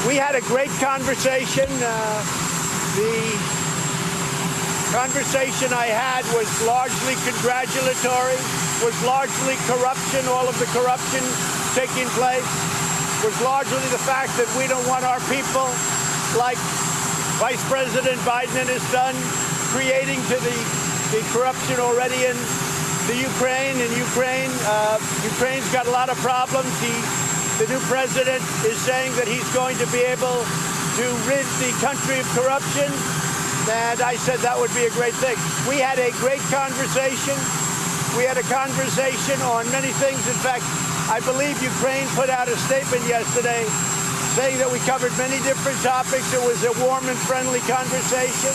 We had a great conversation. The conversation I had was largely congratulatory, was largely corruption, all of the corruption taking place, was largely the fact that we don't want our people, like Vice President Biden and his son, creating to the corruption already in the Ukraine. In Ukraine, Ukraine's got a lot of problems. The new president is saying that he's going to be able to rid the country of corruption. And I said that would be a great thing. We had a great conversation. We had a conversation on many things. In fact, I believe Ukraine put out a statement yesterday saying that we covered many different topics. It was a warm and friendly conversation.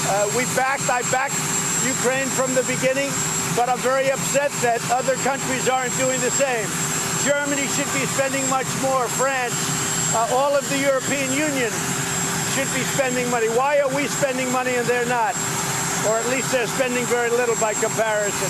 I backed Ukraine from the beginning, but I'm very upset that other countries aren't doing the same. Germany should be spending much more. France, all of the European Union should be spending money. Why are we spending money and they're not? Or at least they're spending very little by comparison.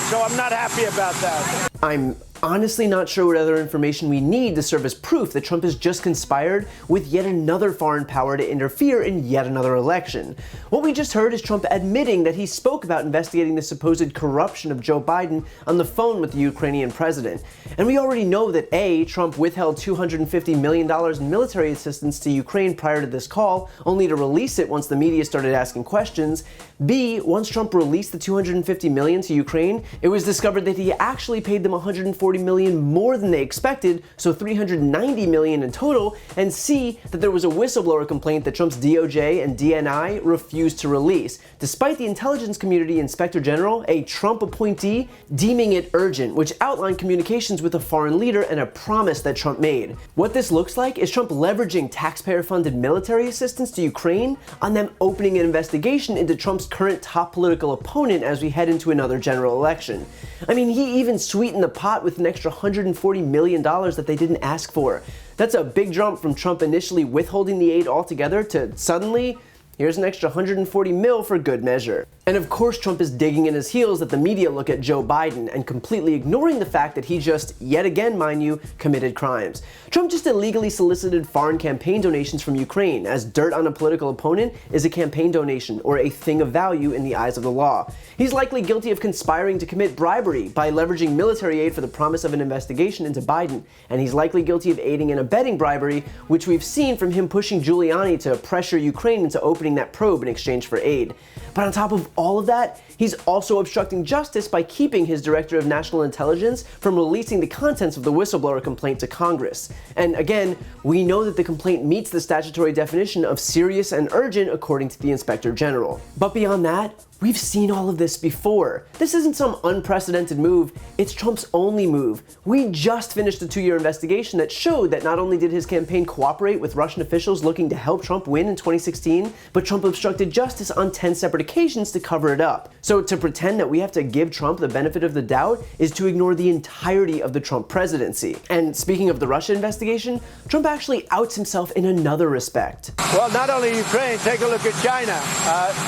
So I'm not happy about that. I'm honestly not sure what other information we need to serve as proof that Trump has just conspired with yet another foreign power to interfere in yet another election. What we just heard is Trump admitting that he spoke about investigating the supposed corruption of Joe Biden on the phone with the Ukrainian president. And we already know that A, Trump withheld $250 million in military assistance to Ukraine prior to this call, only to release it once the media started asking questions. B, once Trump released the $250 million to Ukraine, it was discovered that he actually paid them $140 million more than they expected, so $390 million in total. And C, that there was a whistleblower complaint that Trump's DOJ and DNI refused to release, despite the intelligence community inspector general, a Trump appointee, deeming it urgent, which outlined communications with a foreign leader and a promise that Trump made. What this looks like is Trump leveraging taxpayer-funded military assistance to Ukraine on them opening an investigation into Trump's current top political opponent as we head into another general election. I mean, he even sweetened the pot with an extra $140 million that they didn't ask for. That's a big jump from Trump initially withholding the aid altogether to suddenly, here's an extra $140 mil for good measure. And of course Trump is digging in his heels that the media look at Joe Biden and completely ignoring the fact that he just, yet again mind you, committed crimes. Trump just illegally solicited foreign campaign donations from Ukraine, as dirt on a political opponent is a campaign donation or a thing of value in the eyes of the law. He's likely guilty of conspiring to commit bribery by leveraging military aid for the promise of an investigation into Biden, and he's likely guilty of aiding and abetting bribery, which we've seen from him pushing Giuliani to pressure Ukraine into opening that probe in exchange for aid. But on top of all of that, he's also obstructing justice by keeping his director of national intelligence from releasing the contents of the whistleblower complaint to Congress. And again, we know that the complaint meets the statutory definition of serious and urgent according to the inspector general. But beyond that, we've seen all of this before. This isn't some unprecedented move, it's Trump's only move. We just finished a 2-year investigation that showed that not only did his campaign cooperate with Russian officials looking to help Trump win in 2016, but Trump obstructed justice on 10 separate occasions to cover it up. So to pretend that we have to give Trump the benefit of the doubt is to ignore the entirety of the Trump presidency. And speaking of the Russia investigation, Trump actually outs himself in another respect. Well, not only Ukraine, take a look at China.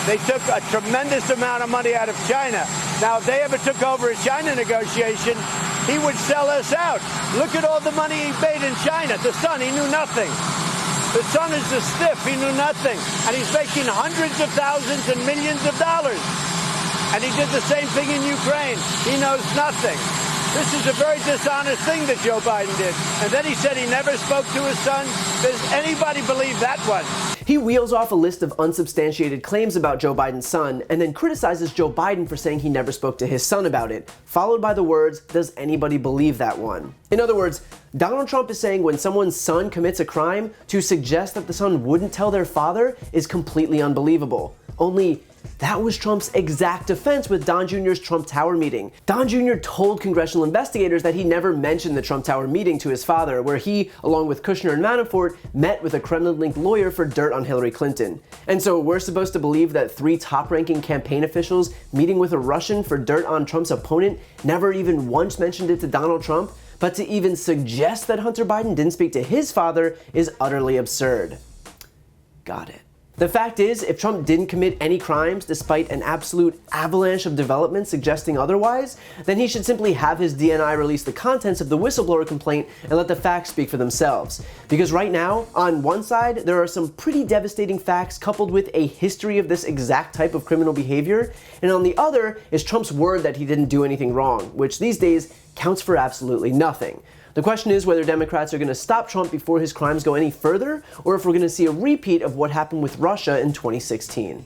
They took a tremendous amount of money out of China. Now, if they ever took over a China negotiation, he would sell us out. Look at all the money he made in China. The son, he knew nothing. The son is a stiff, he knew nothing. And he's making hundreds of thousands and millions of dollars. And he did the same thing in Ukraine. He knows nothing. This is a very dishonest thing that Joe Biden did. And then he said he never spoke to his son. Does anybody believe that one? He wheels off a list of unsubstantiated claims about Joe Biden's son and then criticizes Joe Biden for saying he never spoke to his son about it, followed by the words, does anybody believe that one? In other words, Donald Trump is saying when someone's son commits a crime, to suggest that the son wouldn't tell their father is completely unbelievable. Only that was Trump's exact defense with Don Jr.'s Trump Tower meeting. Don Jr. told congressional investigators that he never mentioned the Trump Tower meeting to his father, where he, along with Kushner and Manafort, met with a Kremlin-linked lawyer for dirt on Hillary Clinton. And so we're supposed to believe that 3 top-ranking campaign officials meeting with a Russian for dirt on Trump's opponent never even once mentioned it to Donald Trump? But to even suggest that Hunter Biden didn't speak to his father is utterly absurd. Got it. The fact is, if Trump didn't commit any crimes despite an absolute avalanche of developments suggesting otherwise, then he should simply have his DNI release the contents of the whistleblower complaint and let the facts speak for themselves. Because right now, on one side, there are some pretty devastating facts coupled with a history of this exact type of criminal behavior, and on the other is Trump's word that he didn't do anything wrong, which these days counts for absolutely nothing. The question is whether Democrats are going to stop Trump before his crimes go any further, or if we're going to see a repeat of what happened with Russia in 2016.